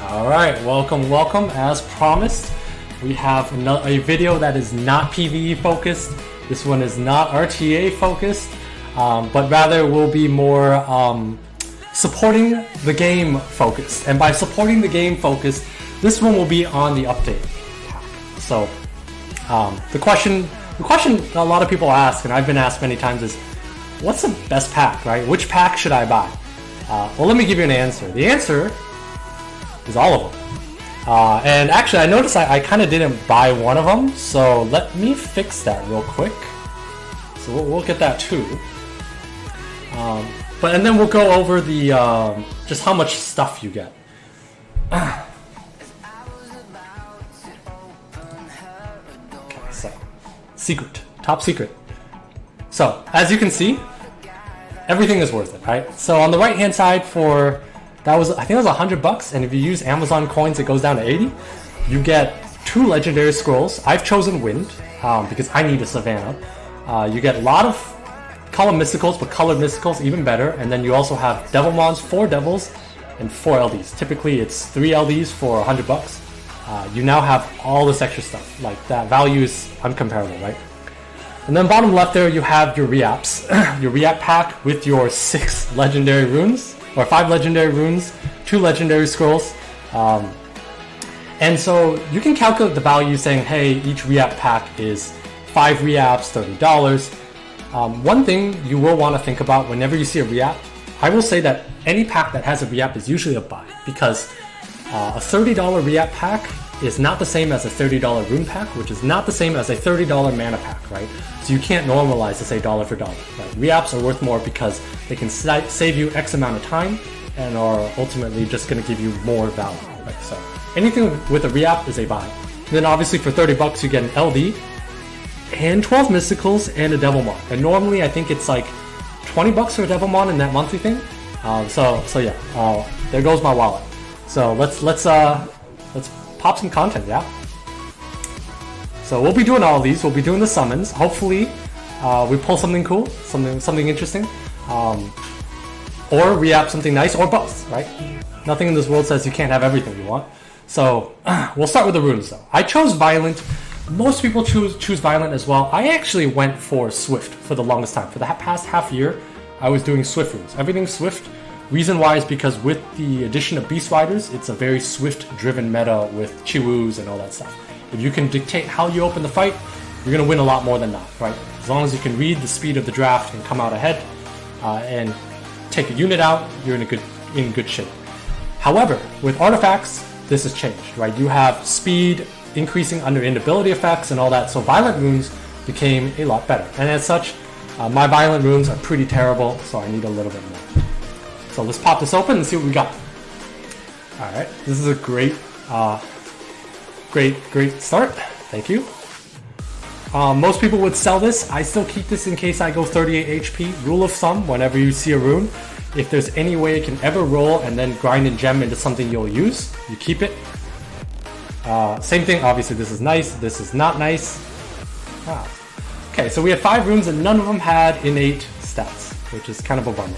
Alright, welcome. As promised, we have a video that is not PvE focused. This one is not RTA focused, but rather will be more supporting the game focused. And by supporting the game focused, this one will be on the update pack. So the question a lot of people ask, and I've been asked many times, is what's the best pack, right? Which pack should I buy? Well, let me give you an answer. The answer is all of them. And actually, I noticed I kind of didn't buy one of them, so let me fix that real quick. So we'll get that too. And then we'll go over the just how much stuff you get. Okay, so top secret. So as you can see, everything is worth it, right? So on the right hand side for I think it was $100, and if you use Amazon coins, it goes down to 80. You get 2 legendary scrolls. I've chosen Wind because I need a Savannah. You get a lot of color mysticals, but colored mysticals even better. And then you also have Devilmons, 4 Devils, and 4 LDs. Typically, it's 3 LDs for $100. You now have all this extra stuff. Like, that value is uncomparable, right? And then bottom left there, you have your Reapps. Your Reapp pack with your 6 legendary runes. Or 5 legendary runes, 2 legendary scrolls. And so you can calculate the value saying, hey, each Reapp pack is 5 Reapps, $30. One thing you will want to think about whenever you see a Reapp, I will say that any pack that has a Reapp is usually a buy, because a $30 Reapp pack is not the same as a $30 rune pack, which is not the same as a $30 mana pack, right? So you can't normalize to say dollar for dollar, right? Reapps are worth more because they can save you X amount of time and are ultimately just going to give you more value, right? So anything with a Reapp is a buy. And then obviously for $30 you get an LD and 12 Mysticals and a Devilmon. And normally I think it's like $20 for a Devilmon in that monthly thing. So yeah, there goes my wallet. So let's pop some content, yeah? So we'll be doing all of these. We'll be doing the summons. Hopefully, we pull something cool, something interesting, or Reapp something nice, or both, right? Nothing in this world says you can't have everything you want. So we'll start with the runes, though. I chose Violent. Most people choose Violent as well. I actually went for Swift for the longest time. For the past half year, I was doing Swift runes. Everything Swift. Reason why is because with the addition of Beast Riders, it's a very Swift-driven meta with Chiwus and all that stuff. If you can dictate how you open the fight, you're going to win a lot more than not, right? As long as you can read the speed of the draft and come out ahead and take a unit out, you're in good shape. However, with artifacts, this has changed, right? You have speed increasing under inability effects and all that, so Violent runes became a lot better. And as such, my Violent runes are pretty terrible, so I need a little bit more. So let's pop this open and see what we got. Alright, this is a great start. Thank you. Most people would sell this. I still keep this in case I go 38 HP. Rule of thumb, whenever you see a rune, if there's any way it can ever roll and then grind and gem into something you'll use, you keep it. Same thing, obviously this is nice, this is not nice. Wow. Okay, so we have 5 runes and none of them had innate stats, which is kind of a bummer.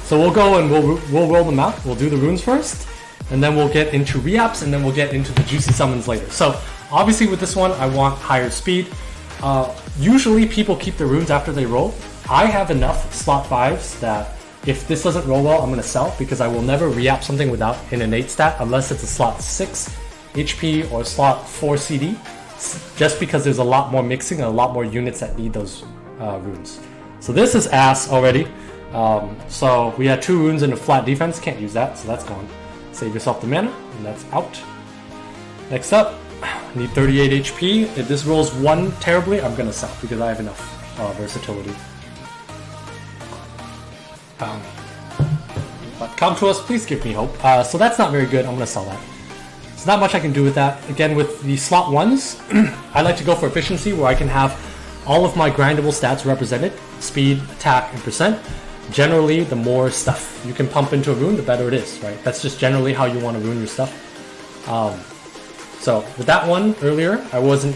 So we'll go and we'll roll them out. We'll do the runes first, and then we'll get into Reapps, and then we'll get into the juicy summons later. So obviously with this one, I want higher speed. Usually people keep the runes after they roll. I have enough slot 5s that if this doesn't roll well, I'm going to sell, because I will never Reapp something without an innate stat unless it's a slot 6 HP or slot 4 CD, just because there's a lot more mixing and a lot more units that need those runes. So this is ass already. So we had 2 runes and a flat defense. Can't use that, so that's gone. Save yourself the mana, and that's out. Next up, need 38 HP. If this rolls 1 terribly, I'm gonna sell because I have enough versatility. But come to us, please give me hope. So that's not very good. I'm gonna sell that. There's not much I can do with that. Again, with the slot 1s, I like to go for efficiency, where I can have all of my grindable stats represented: speed, attack, and percent. Generally, the more stuff you can pump into a rune, the better it is, right? That's just generally how you want to rune your stuff. So with that one earlier,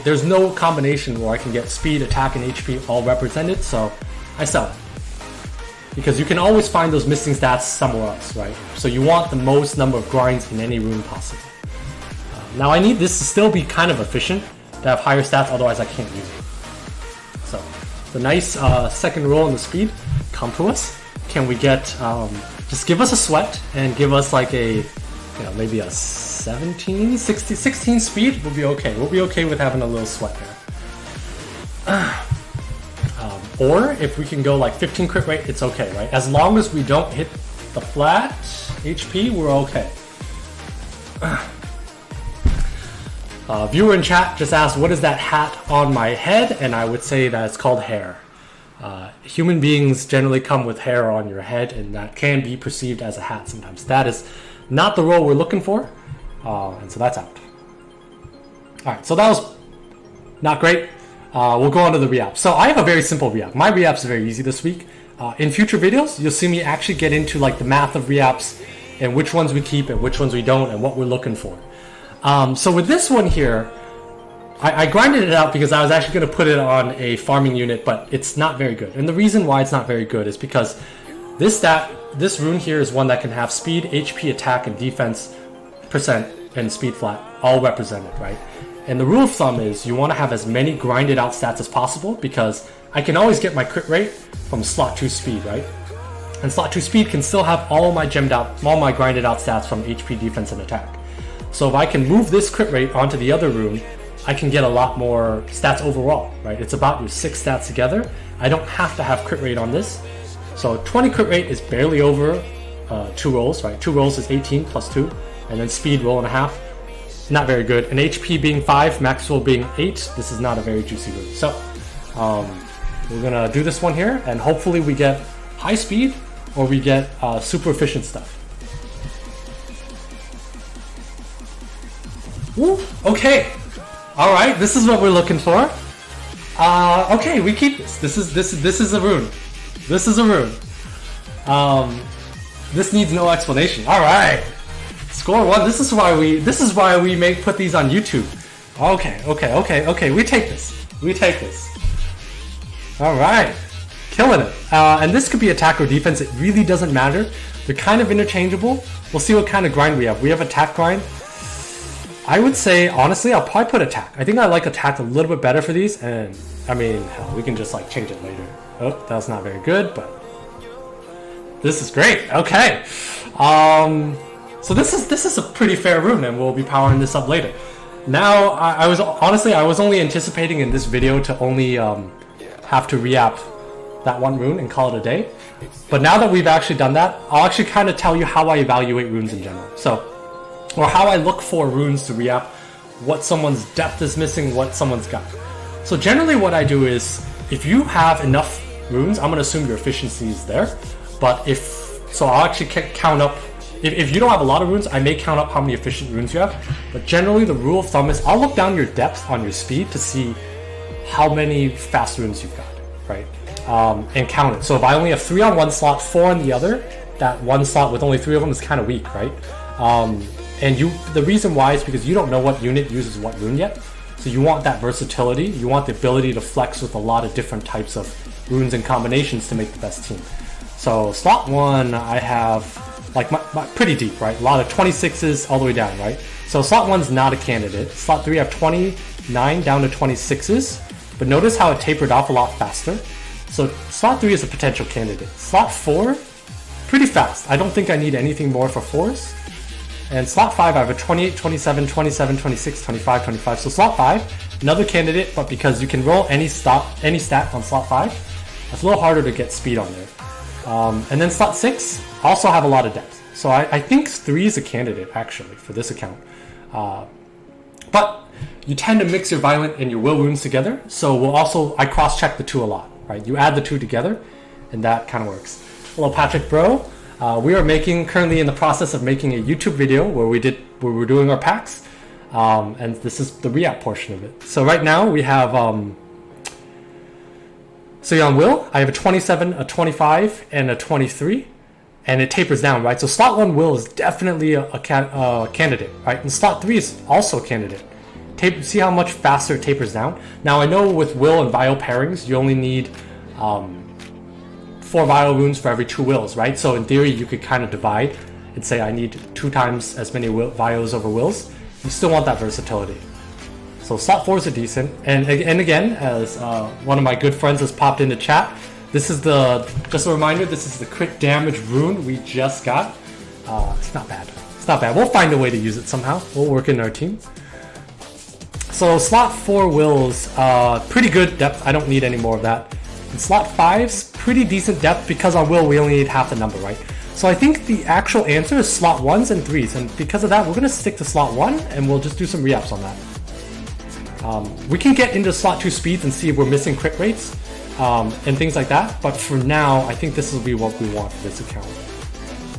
there's no combination where I can get speed, attack, and HP all represented, so I sell it. because you can always find those missing stats somewhere else, right? So you want the most number of grinds in any rune possible. Now I need this to still be kind of efficient, to have higher stats, otherwise I can't use it. So the nice second roll in the speed come to us. Can we get, just give us a sweat and give us like a, maybe a 16 speed, we'll be okay. We'll be okay with having a little sweat there. Or if we can go like 15 crit rate, it's okay, right? As long as we don't hit the flat HP, we're okay. Viewer in chat just asked, what is that hat on my head? And I would say that it's called hair. Human beings generally come with hair on your head, and that can be perceived as a hat sometimes. That is not the role we're looking for, and so that's out. Alright, so that was not great. We'll go on to the re-app. So I have a very simple re-app. My re-apps are very easy this week. In future videos, you'll see me actually get into like the math of re-apps and which ones we keep and which ones we don't and what we're looking for. So with this one here, I grinded it out because I was actually going to put it on a farming unit, but it's not very good. And the reason why it's not very good is because this rune here is one that can have speed, HP, attack, and defense percent and speed flat all represented, right? And the rule of thumb is you want to have as many grinded out stats as possible, because I can always get my crit rate from slot 2 speed, right? And slot 2 speed can still have all my grinded out stats from HP, defense, and attack. So if I can move this crit rate onto the other rune, I can get a lot more stats overall, right? It's about your 6 stats together. I don't have to have crit rate on this. So 20 crit rate is barely over 2 rolls, right? 2 rolls is 18 plus 2, and then speed roll and a half. Not very good. And HP being 5, Maxwell being 8, this is not a very juicy rune. So we're gonna do this one here, and hopefully we get high speed or we get super efficient stuff. Woo, okay. All right, this is what we're looking for. Okay, we keep this. This is a rune. This is a rune. This needs no explanation. All right. Score 1. This is why we put these on YouTube. Okay. We take this. All right, killing it. And this could be attack or defense. It really doesn't matter. They're kind of interchangeable. We'll see what kind of grind we have. We have attack grind. I would say honestly, I'll probably put attack. I think I like attack a little bit better for these. And I mean, hell, we can just like change it later. Oh, that's not very good, but this is great. Okay. So this is a pretty fair rune, and we'll be powering this up later. Now, I was only anticipating in this video to only have to re-app that one rune and call it a day. But now that we've actually done that, I'll actually kind of tell you how I evaluate runes in general. Or how I look for runes to re-app, what someone's depth is missing, what someone's got. So generally what I do is, if you have enough runes, I'm going to assume your efficiency is there. But I'll actually count up. If you don't have a lot of runes, I may count up how many efficient runes you have. But generally, the rule of thumb is I'll look down your depth on your speed to see how many fast runes you've got, right? And count it. So if I only have 3 on one slot, 4 on the other, that one slot with only 3 of them is kind of weak, right? And the reason why is because you don't know what unit uses what rune yet. So you want that versatility. You want the ability to flex with a lot of different types of runes and combinations to make the best team. So slot 1, I have like my pretty deep, right? A lot of 26s all the way down, right? So slot 1's not a candidate. Slot 3, I have 29 down to 26s. But notice how it tapered off a lot faster. So slot 3 is a potential candidate. Slot 4, pretty fast. I don't think I need anything more for 4s. And slot 5, I have a 28, 27, 27, 26, 25, 25. So slot 5, another candidate, but because you can roll any stat on slot 5, it's a little harder to get speed on there. And then slot 6, also have a lot of depth. So I think 3 is a candidate, actually, for this account. But you tend to mix your violent and your will runes together. So I cross-check the 2 a lot, right? You add the 2 together, and that kind of works. Hello, Patrick Bro. We are currently in the process of making a YouTube video where we're doing our packs, and this is the re-app portion of it. So right now we have, so on Will, I have a 27, a 25, and a 23, and it tapers down, right? So slot 1 Will is definitely a candidate, right? And slot 3 is also a candidate. See how much faster it tapers down? Now I know with Will and Vile pairings, you only need 4 viral runes for every 2 wills, right? So in theory, you could kind of divide and say I need 2 times as many vials over wills. You still want that versatility. So slot 4s are decent. And again, as one of my good friends has popped into chat, this is just a reminder, this is the crit damage rune we just got. It's not bad. It's not bad. We'll find a way to use it somehow. We'll work in our team. So slot 4 wills, pretty good depth. I don't need any more of that. And slot 5s, pretty decent depth because on will we only need half the number, right? So I think the actual answer is slot 1s and 3s. And because of that, we're going to stick to slot 1 and we'll just do some re-ups on that. We can get into slot 2 speeds and see if we're missing crit rates and things like that. But for now, I think this will be what we want for this account.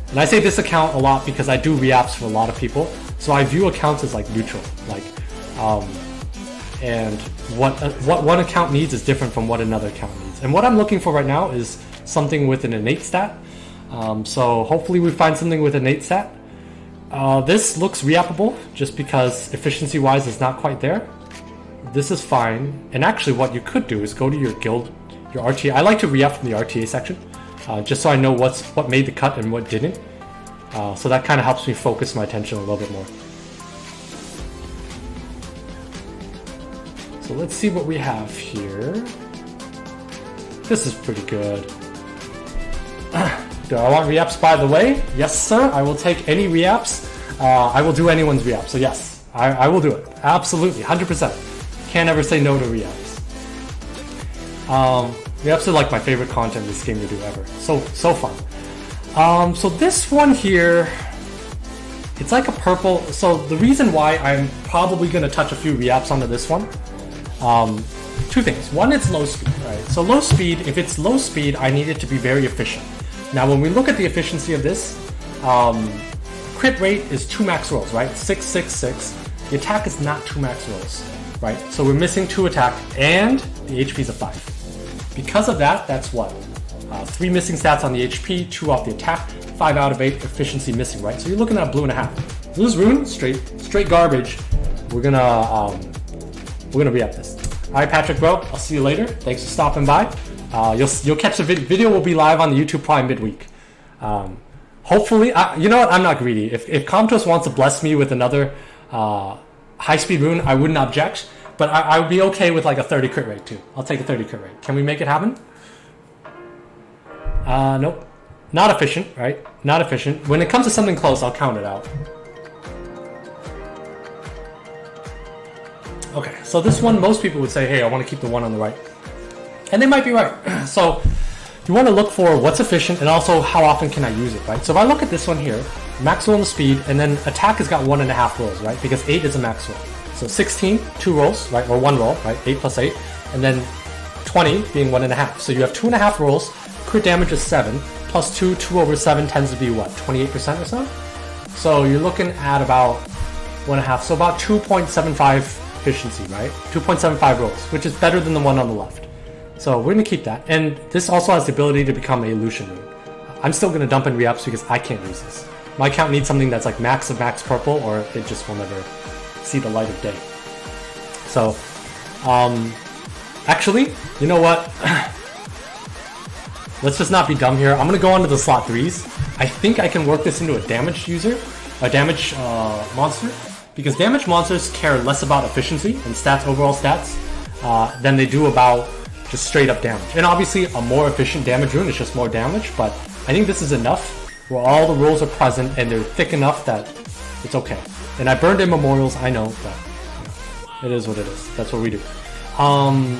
And I say this account a lot because I do re-apps for a lot of people. So I view accounts as like neutral. And what one account needs is different from what another account needs. And what I'm looking for right now is something with an innate stat. So hopefully we find something with innate stat. This looks re-appable just because efficiency-wise it's not quite there. This is fine. And actually what you could do is go to your guild, your RTA. I like to re-up from the RTA section, just so I know what made the cut and what didn't. So that kind of helps me focus my attention a little bit more. So let's see what we have here. This is pretty good. Do I want re-ups by the way? Yes, sir. I will take any re-ups. I will do anyone's re-up. So yes, I will do it. Absolutely, 100%. Can't ever say no to re-ups. Re-ups are like my favorite content in this game to do ever. So fun. So this one here, it's like a purple. So the reason why I'm probably going to touch a few re-ups onto this one, 2 things. One, it's low speed, right? So low speed, if it's low speed, I need it to be very efficient. Now, when we look at the efficiency of this, crit rate is 2 max rolls, right? 6, 6, 6. The attack is not 2 max rolls, right? So we're missing 2 attack, and the HP is a 5. Because of that, that's what? 3 missing stats on the HP, 2 off the attack, 5 out of 8 efficiency missing, right? So you're looking at a blue and a half. This rune, straight garbage. We're gonna re-up this. All right, Patrick, bro. I'll see you later. Thanks for stopping by. You'll catch the video. Will be live on the YouTube Prime midweek. Hopefully, you know what? I'm not greedy. If Comtos wants to bless me with another high-speed rune, I wouldn't object. But I would be okay with like a 30 crit rate too. I'll take a 30 crit rate. Can we make it happen? Nope. Not efficient, right? Not efficient. When it comes to something close, I'll count it out. Okay, so this one, most people would say, hey, I want to keep the one on the right. And they might be right. So you want to look for what's efficient and also how often can I use it, right? So if I look at this one here, max roll on the speed, and then attack has got 1.5 rolls, right? Because 8 is a max roll. So 16, 2 rolls, right? Or 1 roll, right? 8 plus 8. And then 20 being 1.5. So you have 2.5 rolls, crit damage is 7, plus 2, 2 over 7 tends to be what? 28% or so? So you're looking at about 1.5, so about 2.75 efficiency, right? 2.75 rolls, which is better than the one on the left. So we're going to keep that. And this also has the ability to become a Lucian rune. I'm still going to dump in re-ups because I can't use this. My account needs something that's like max of max purple or it just will never see the light of day. So, actually, you know what? Let's just not be dumb here. I'm going to go on to the slot 3s. I think I can work this into a damage monster. Because damage monsters care less about efficiency and stats, overall stats, than they do about just straight up damage. And obviously a more efficient damage rune is just more damage, but I think this is enough where all the rolls are present and they're thick enough that it's okay. And I burned in memorials, I know, but it is what it is. That's what we do.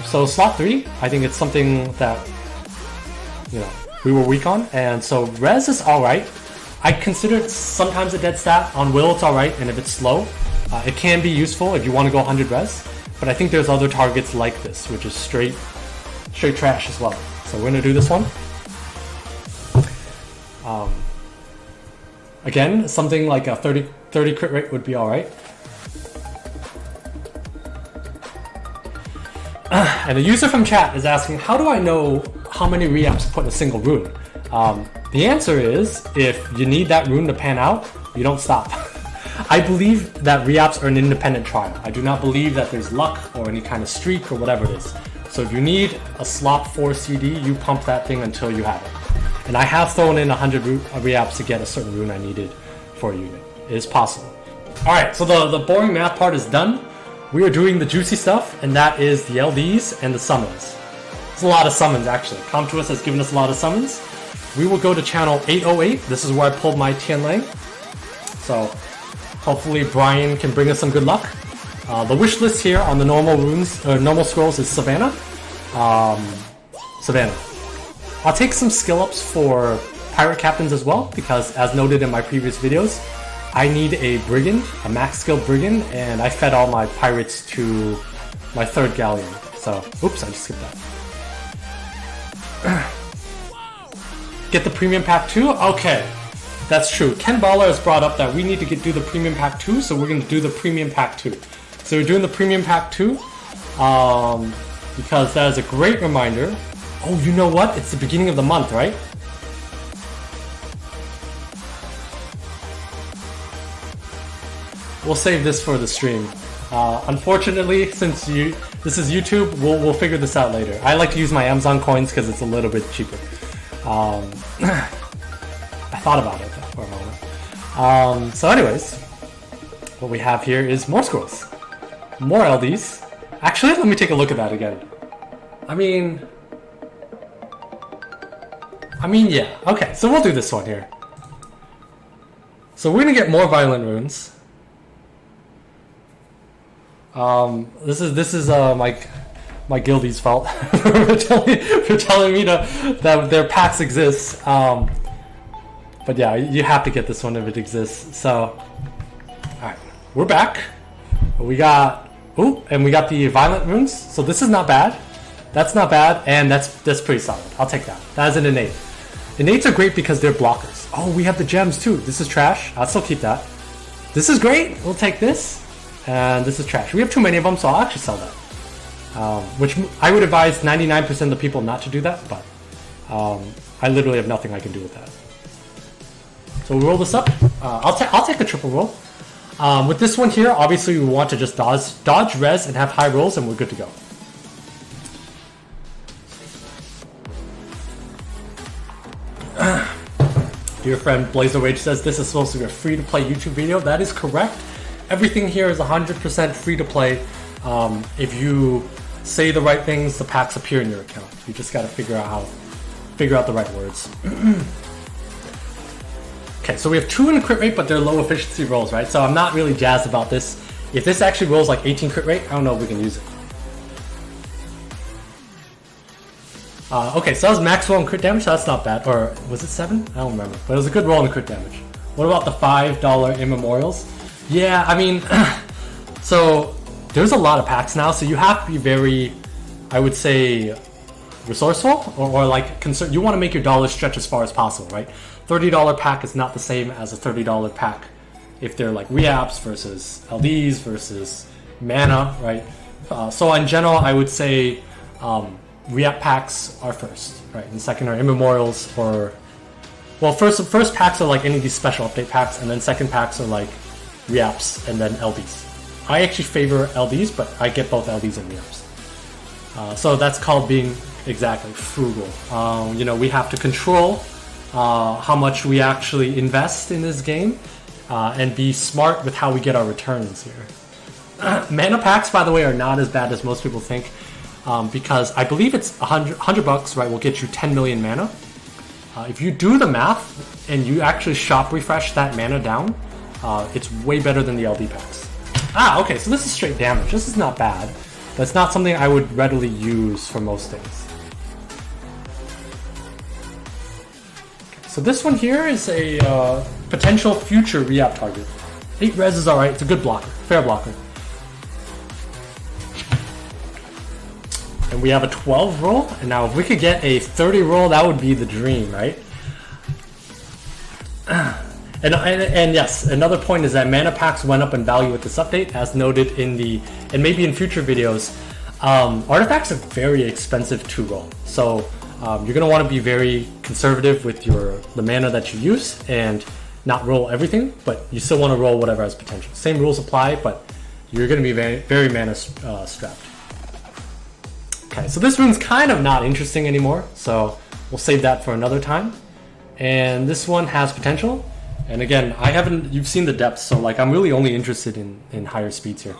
So slot 3, I think it's something that, you know, we were weak on. And so res is alright. I consider it sometimes a dead stat. On will it's alright, and if it's slow, it can be useful if you want to go 100 res. But I think there's other targets like this, which is straight trash as well. So we're gonna do this one. Again, something like a 30 crit rate would be alright. And a user from chat is asking, how do I know how many re-ups to put in a single rune? The answer is, if you need that rune to pan out, you don't stop. I believe that re-ups are an independent trial. I do not believe that there's luck or any kind of streak or whatever it is. So if you need a slot 4 CD, you pump that thing until you have it. And I have thrown in 100 reapps to get a certain rune I needed for a unit. It is possible. Alright, so the boring math part is done. We are doing the juicy stuff, and that is the LDs and the summons. It's a lot of summons, actually. Come to Us has given us a lot of summons. We will go to channel 808. This is where I pulled my Tianlang. So hopefully Brian can bring us some good luck. The wish list here on the normal runes, or normal scrolls, is Savannah. Savannah. I'll take some skill ups for pirate captains as well, because as noted in my previous videos, I need a brigand, a max skill brigand, and I fed all my pirates to my 3rd galleon. So, oops, I just skipped that. Get the premium pack too? Okay, that's true. Ken Baller has brought up that we need to do the premium pack too, so we're going to do the premium pack too. So we're doing the premium pack too, because that is a great reminder. Oh, you know what? It's the beginning of the month, right? We'll save this for the stream. Unfortunately, since this is YouTube, we'll figure this out later. I like to use my Amazon coins because it's a little bit cheaper. I thought about it for a moment. So anyways, what we have here is more scrolls. More LDs. Actually, let me take a look at that again. I mean, yeah. Okay, so we'll do this one here. So we're gonna get more violent runes. This is my guildie's fault for telling me that their packs exist. But yeah, you have to get this one if it exists. So, alright, we're back. We got we got the violent runes. So this is not bad. That's not bad, and that's pretty solid. I'll take that. That is an innate. Innates are great because they're blockers. Oh, we have the gems too. This is trash. I'll still keep that. This is great. We'll take this. And this is trash. We have too many of them, so I'll actually sell that. Which I would advise 99% of the people not to do that, but I literally have nothing I can do with that. So we'll roll this up. I'll take a triple roll. With this one here, obviously we want to just dodge res and have high rolls, and we're good to go. Dear friend Blazer Rage says this is supposed to be a free-to-play YouTube video. That is correct. Everything here is 100% free to play. If you say the right things, the packs appear in your account. You just got to figure out the right words. Okay, so we have 2 in the crit rate, but they're low efficiency rolls, right? So I'm not really jazzed about this. If this actually rolls like 18 crit rate, I don't know if we can use it. Okay, so that was max roll and crit damage, so that's not bad. Or was it 7? I don't remember. But it was a good roll in crit damage. What about the $5 immemorials? Yeah, I mean, so there's a lot of packs now, so you have to be very, I would say, resourceful, or like concerned. You want to make your dollars stretch as far as possible, right? $30 pack is not the same as a $30 pack if they're like reapps versus LDs versus mana, right? So in general, I would say reapp packs are first, right? And second are immemorials, or well, first packs are like any of these special update packs, and then second packs are like reapps and then LDs. I actually favor LDs, but I get both LDs and reapps. So that's called being exactly frugal. You know, we have to control how much we actually invest in this game and be smart with how we get our returns here. Mana packs, by the way, are not as bad as most people think, because I believe it's $100, right, will get you 10 million mana. If you do the math and you actually shop refresh that mana down, it's way better than the LD packs. Okay, so this is straight damage. This is not bad, but it's not something I would readily use for most things. Okay, so this one here is a potential future re-app target. 8 res is alright, it's a good blocker, fair blocker. And we have a 12 roll, and now if we could get a 30 roll, that would be the dream, right? And yes, another point is that mana packs went up in value with this update, as noted in the, and maybe in future videos. Artifacts are very expensive to roll, so you're going to want to be very conservative with the mana that you use and not roll everything, but you still want to roll whatever has potential. Same rules apply, but you're going to be very, very mana strapped. Okay, so this rune's kind of not interesting anymore, so we'll save that for another time. and this one has potential. And again, you've seen the depth, so like I'm really only interested in higher speeds here.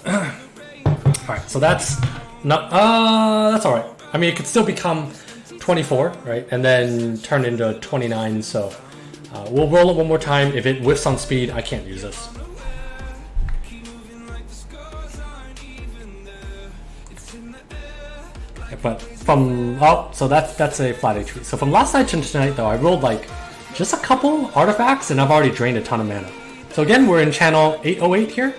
Alright, so that's not, that's alright. I mean, it could still become 24, right? And then turn into 29, so we'll roll it one more time. If it whiffs on speed, I can't use this. But from, so that's a flat HP. So from last night to tonight though, I rolled like just a couple artifacts and I've already drained a ton of mana. So again, we're in channel 808 here.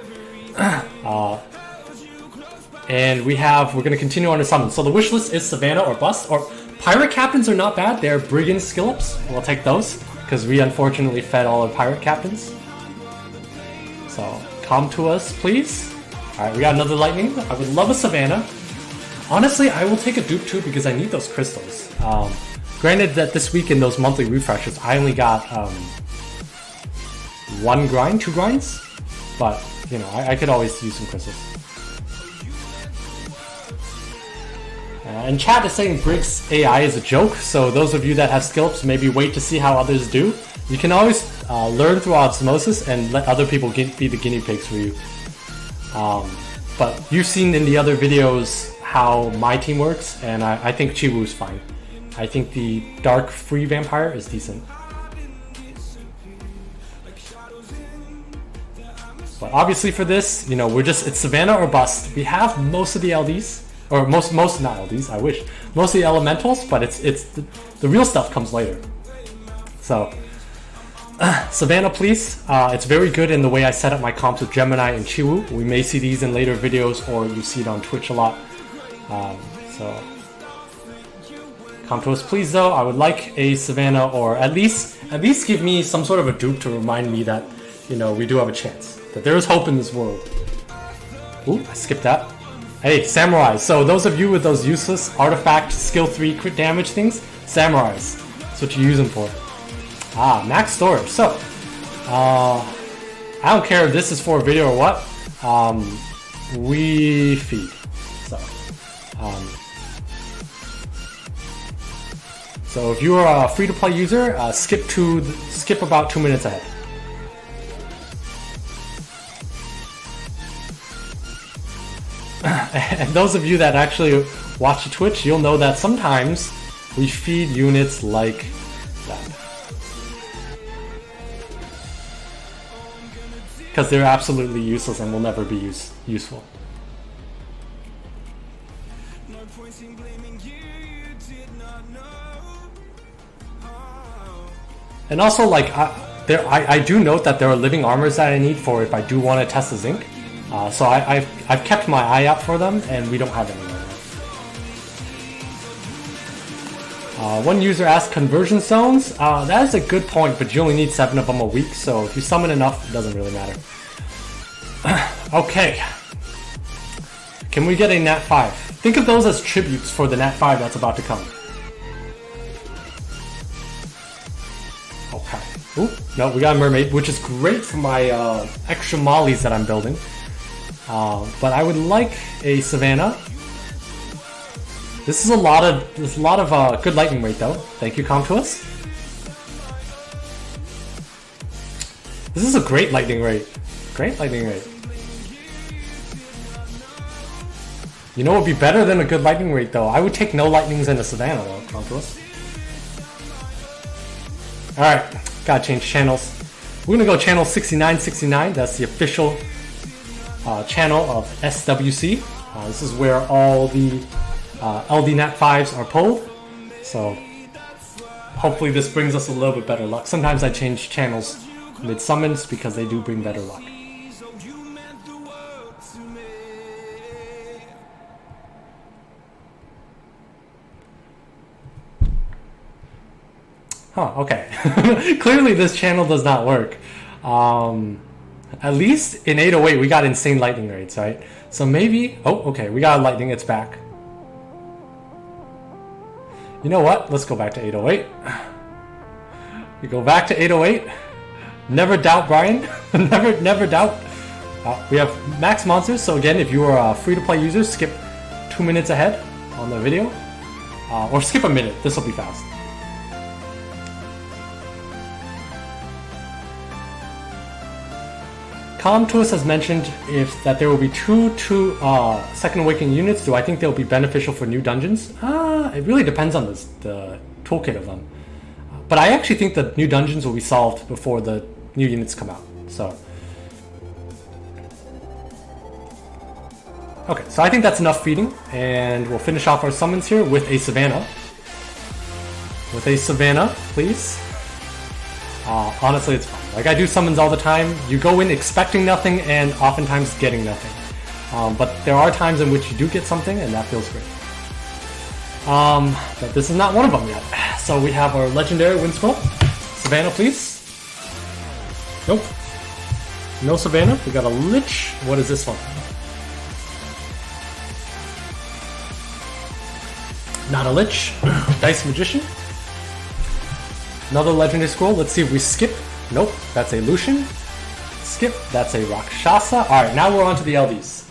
And we're going to continue on to summon. So the wish list is Savannah or Bust, or Pirate Captains are not bad. They're Brigand skill ups. We'll take those because we unfortunately fed all our Pirate Captains. So come to us, please. Alright, we got another Lightning. I would love a Savannah. Honestly, I will take a dupe too because I need those crystals. Granted that this week in those monthly refreshes, I only got 1 grind, 2 grinds, but you know, I could always use some crystals. And chat is saying Briggs AI is a joke, so those of you that have skill ups, maybe wait to see how others do. You can always learn through osmosis and let other people be the guinea pigs for you. But you've seen in the other videos how my team works, and I think Chiwu's fine. I think the Dark Free Vampire is decent. But obviously for this, you know, it's Savannah or Bust. We have most of the LDs, or most not LDs, I wish. Most of the elementals, but it's the real stuff comes later. So Savannah, please. It's very good in the way I set up my comps with Gemini and Chiwu. We may see these in later videos, or you see it on Twitch a lot. So come to us, please. Though I would like a Savannah, or at least give me some sort of a dupe to remind me that, you know, we do have a chance, that there is hope in this world. Ooh, I skipped that. Hey, Samurais. So those of you with those useless artifact skill 3 crit damage things, Samurais. That's what you use them for. Max storage. So, I don't care if this is for a video or what. We feed. So if you are a free-to-play user, skip about 2 minutes ahead. And those of you that actually watch the Twitch, you'll know that sometimes we feed units like that. Because they're absolutely useless and will never be useful. And also, like, I do note that there are living armors that I need for if I do want to test the zinc. So I've kept my eye out for them, and we don't have any right now. One user asked conversion zones. That is a good point, but you only need 7 of them a week, so if you summon enough, it doesn't really matter. Okay. Can we get a Nat 5? Think of those as tributes for the Nat 5 that's about to come. Okay. Ooh, no, we got a mermaid, which is great for my extra mollies that I'm building. But I would like a Savannah. There's a lot of good lightning rate though. Thank you, Comtuous. This is a great lightning rate. Great lightning rate. You know what would be better than a good lightning rate though? I would take no lightnings in a Savannah though, Comtuous. Alright, gotta change channels. We're gonna go channel 6969. That's the official channel of SWC. This is where all the LD Nat 5s are pulled. So hopefully this brings us a little bit better luck. Sometimes I change channels mid summons because they do bring better luck. Huh, okay. Clearly this channel does not work. At least in 808 we got insane lightning rates, right? So maybe... Oh, okay, we got lightning, it's back. You know what? Let's go back to 808. We go back to 808. Never doubt, Brian. never doubt. We have max monsters, so again, if you are a free-to-play user, skip 2 minutes ahead on the video. Or skip a minute, this will be fast. Calm Twist has mentioned that there will be two Second Awakening units. Do I think they'll be beneficial for new dungeons? It really depends on the toolkit of them. But I actually think the new dungeons will be solved before the new units come out. So, okay, so I think that's enough feeding, and we'll finish off our summons here with a Savannah. With a Savannah, please. Honestly, it's fine. Like, I do summons all the time. You go in expecting nothing and oftentimes getting nothing. But there are times in which you do get something, and that feels great. But this is not one of them yet. So we have our legendary wind scroll. Savannah, please. Nope. No Savannah. We got a Lich. What is this one? Not a Lich. Dice Magician. Another legendary scroll. Let's see if we skip. Nope. That's a Lucian. Skip. That's a Rakshasa. Alright, now we're on to the LDs.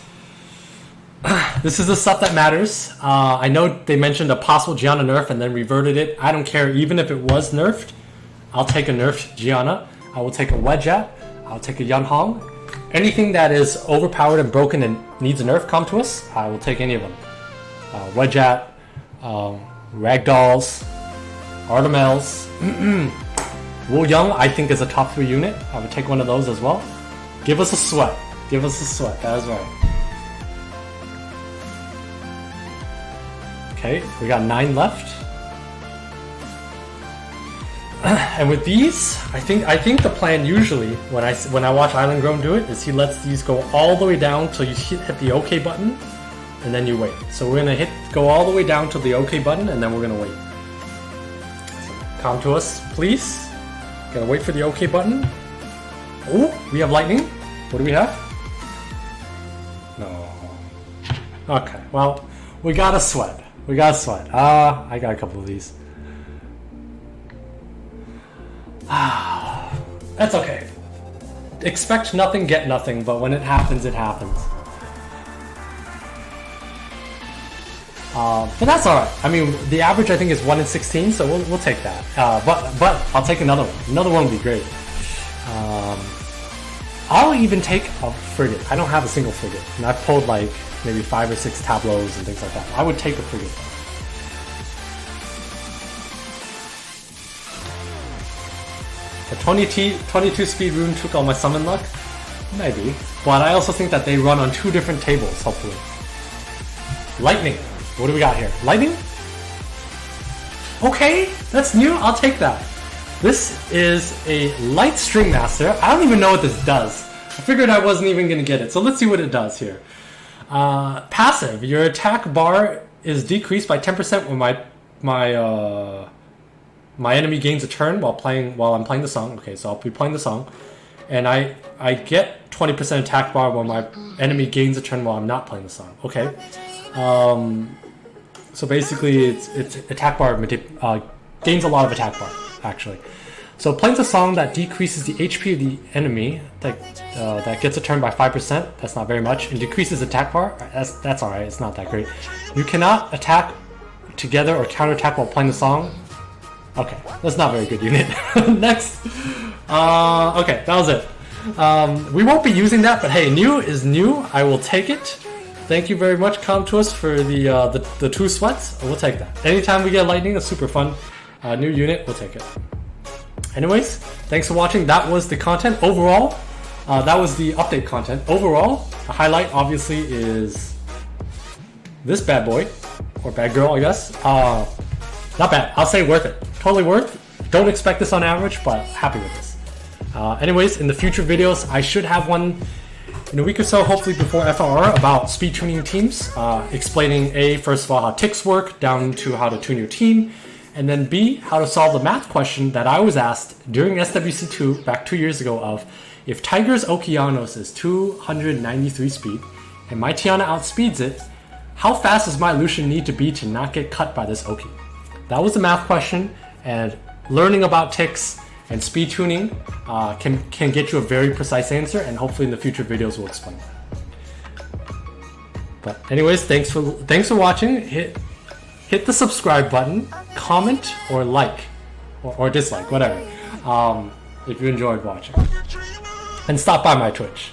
This is the stuff that matters. I know they mentioned a possible Gianna nerf and then reverted it. I don't care. Even if it was nerfed, I'll take a nerfed Gianna. I will take a Wedgeat. I'll take a Yunhong. Anything that is overpowered and broken and needs a nerf come to us, I will take any of them. Wedgeat, Ragdolls, Artemels. Wu Young, I think, is a top 3 unit. I would take one of those as well. Give us a sweat. Give us a sweat. That is right. Okay, we got 9 left. And with these, I think the plan usually when I watch Island Grown do it is he lets these go all the way down till you hit the OK button, and then you wait. So we're gonna go all the way down to the OK button, and then we're gonna wait. Come to us, please. Gotta wait for the OK button. Oh, we have lightning. What do we have? No. Okay, well, we got a sweat. We got a sweat. I got a couple of these. That's okay. Expect nothing, get nothing, but when it happens, it happens. But that's alright. I mean, the average I think is 1 in 16, so we'll take that. But I'll take another one. Another one would be great. I'll even take a frigate. I don't have a single frigate, and I've pulled like maybe 5 or 6 tableaus and things like that. I would take a frigate. The 22 speed rune took all my summon luck? Maybe. But I also think that they run on 2 different tables, hopefully. Lightning. What do we got here? Lightning? Okay, that's new. I'll take that. This is a Light String Master. I don't even know what this does. I figured I wasn't even going to get it. So let's see what it does here. Passive. Your attack bar is decreased by 10% when my enemy gains a turn while I'm playing the song. Okay, so I'll be playing the song, and I get 20% attack bar when my enemy gains a turn while I'm not playing the song. Okay. So basically, it's attack bar gains a lot of attack bar actually. So playing the song that decreases the HP of the enemy that gets a turn by 5%. That's not very much, and decreases attack bar. That's all right. It's not that great. You cannot attack together or counterattack while playing the song. Okay, that's not a very good unit. Next. Okay, that was it. We won't be using that, but hey, new is new. I will take it. Thank you very much, Come to us for the 2 sweats. We'll take that. Anytime we get lightning, it's super fun. New unit, we'll take it. Anyways, thanks for watching. That was the content overall. That was the update content. Overall, the highlight obviously is this bad boy, or bad girl, I guess. Not bad. I'll say worth it. Totally worth. Don't expect this on average, but happy with this. Anyways, in the future videos, I should have one in a week or so, hopefully before FRR, about speed tuning teams, explaining A, first of all, how ticks work, down to how to tune your team, and then B, how to solve the math question that I was asked during SWC2 back 2 years ago of, if Tiger's Okeanos is 293 speed, and my Tiana outspeeds it, how fast does my Lucian need to be to not get cut by this Oki? That was the math question, and learning about ticks and speed tuning can get you a very precise answer, and hopefully in the future videos we'll explain that. But anyways, thanks for watching. hit the subscribe button, comment or like, or dislike, whatever, if you enjoyed watching. And stop by my Twitch.